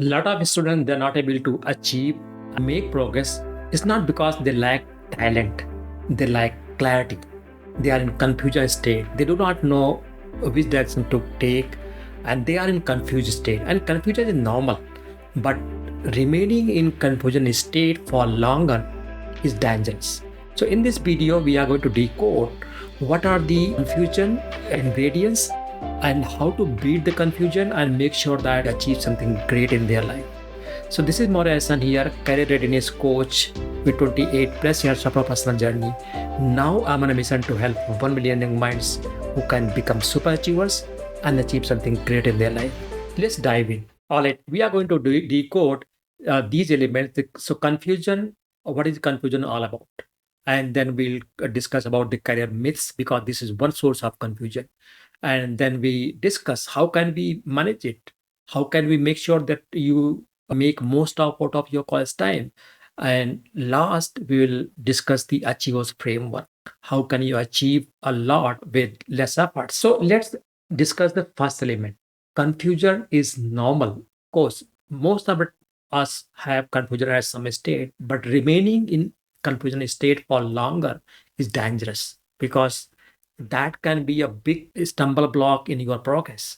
A lot of students, they're not able to achieve and make progress. It's not because they lack talent, they lack clarity. They are in confusion state. They do not know which direction to take, and they are in confused state. And confusion is normal, but remaining in confusion state for longer is dangerous. So in this video, we are going to decode what are the confusion ingredients and how to beat the confusion and make sure that they achieve something great in their life. So this is Maurya SN here, career readiness coach with 28 plus years of a personal journey. Now I'm on a mission to help 1 million young minds who can become super achievers and achieve something great in their life. Let's dive in. All right, we are going to decode these elements. So confusion, what is confusion all about? And then we'll discuss about the career myths, because this is one source of confusion. And then we discuss how can we manage it, how can we make sure that you make most out of your college time. And last, we will discuss the achievers framework. How can you achieve a lot with less effort? So let's discuss the first element. Confusion is normal. Of course, most of us have confusion at some state, but remaining in confusion state for longer is dangerous, because that can be a big stumble block in your progress.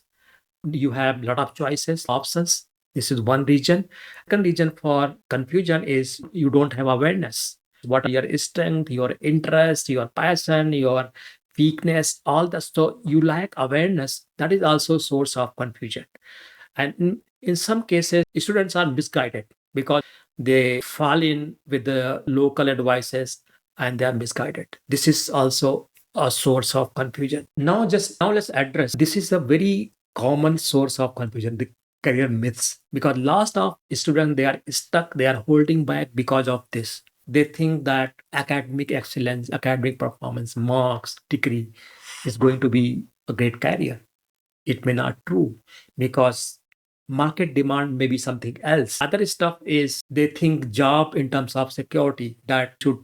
You have a lot of choices, options. This is one reason. Second reason for confusion is you don't have awareness. What are your strength, your interest, your passion, your weakness, all that. So you lack awareness. That is also source of confusion. And in some cases, students are misguided because they fall in with the local advices and they are misguided. This is also a source of confusion. Now let's address, this is a very common source of confusion, the career myths, because lots of students, they are stuck, they are holding back because of this. They think that academic excellence, academic performance, marks, degree is going to be a great career. It may not true, because market demand may be something else. Other stuff is they think job in terms of security, that should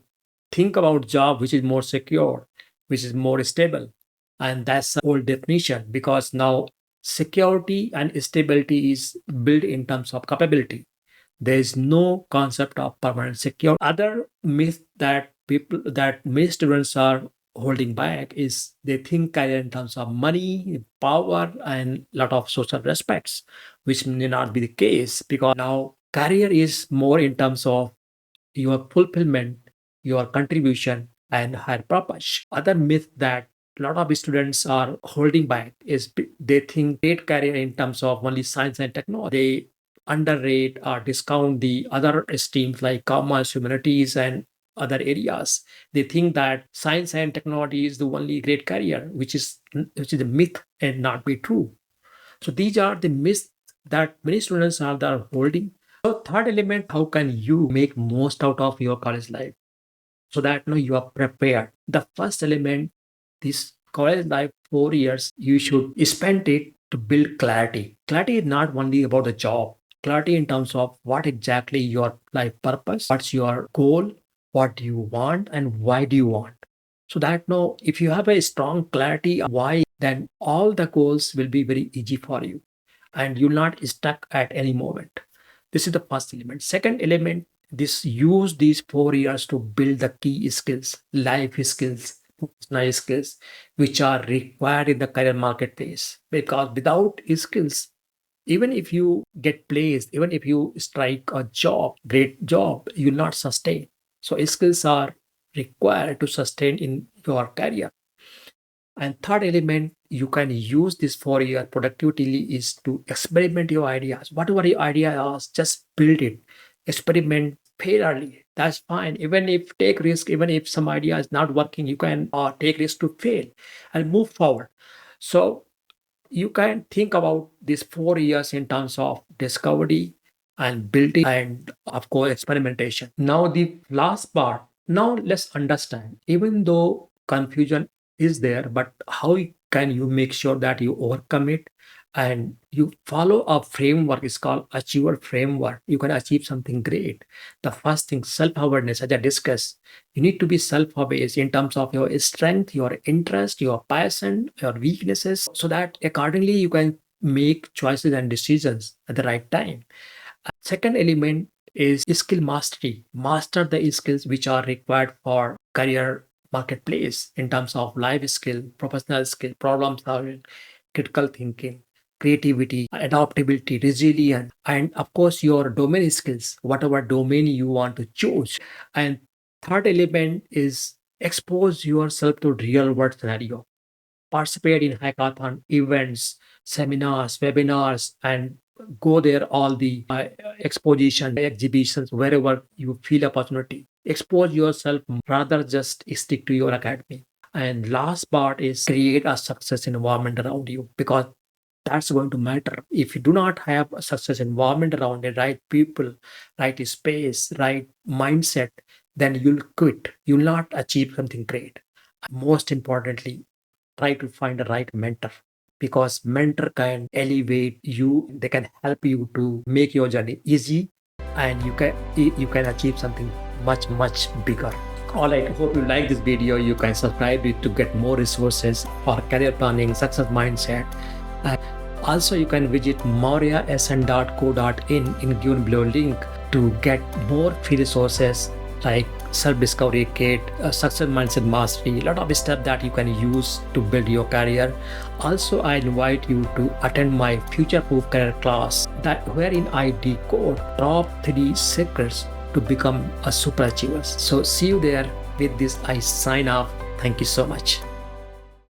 think about job which is more secure, which is more stable. And that's the old definition, because now security and stability is built in terms of capability. There is no concept of permanent security. Other myth that many students are holding back is they think career in terms of money, power, and lot of social respects, which may not be the case, because now career is more in terms of your fulfillment, your contribution, and higher purpose. Other myth that a lot of students are holding back is they think great career in terms of only science and technology. They underrate or discount the other streams like commerce, humanities, and other areas. They think that science and technology is the only great career, which is a myth and not be true. So these are the myths that many students are holding. So third element, how can you make most out of your college life so that you are prepared? The first element, this college life, 4 years, you should spend it to build clarity. Clarity is not only about the job. Clarity in terms of what exactly your life purpose, what's your goal, what do you want, and why do you want. So that if you have a strong clarity of why, then all the goals will be very easy for you and you'll not stuck at any moment. This is the first element. Second element, use these 4 years to build the key skills, life skills, personal skills, which are required in the career marketplace. Because without skills, even if you get placed, even if you strike a job, great job, you'll not sustain. So skills are required to sustain in your career. And third element, you can use this 4 year productivity is to experiment your ideas. Whatever your idea is, just build it. Experiment, fail early. That's fine. Even if take risk, even if some idea is not working, you can take risk to fail and move forward. So you can think about these 4 years in terms of discovery and building and of course experimentation. Now the last part. Now let's understand, even though confusion is there, but how can you make sure that you overcome it and you follow a framework? Is called achiever framework. You can achieve something great. The first thing, self-awareness, as I discussed, you need to be self-aware in terms of your strength, your interest, your passion, your weaknesses, so that accordingly you can make choices and decisions at the right time. Second element is skill mastery. Master the skills which are required for career marketplace in terms of life skill, professional skill, problem solving, critical thinking, creativity, adaptability, resilience, and of course your domain skills, whatever domain you want to choose. And third element is expose yourself to real world scenario. Participate in hackathon events, seminars, webinars, and go there all the exposition, exhibitions, wherever you feel opportunity. Expose yourself rather just stick to your academy. And last part is create a success environment around you, because that's going to matter. If you do not have a success environment around the right people, right space, right mindset, then you'll quit. You'll not achieve something great. Most importantly, try to find the right mentor, because mentor can elevate you. They can help you to make your journey easy, and you can achieve something much bigger. All right, hope you like this video. You can subscribe it to get more resources for career planning, success mindset. And also you can visit mauryasn.co.in in given below link to get more free resources like self-discovery kit, success mindset mastery, a lot of stuff that you can use to build your career. Also, I invite you to attend my future proof career class, that wherein I decode top 3 secrets to become a super achiever. So see you there. With this I sign off. Thank you so much.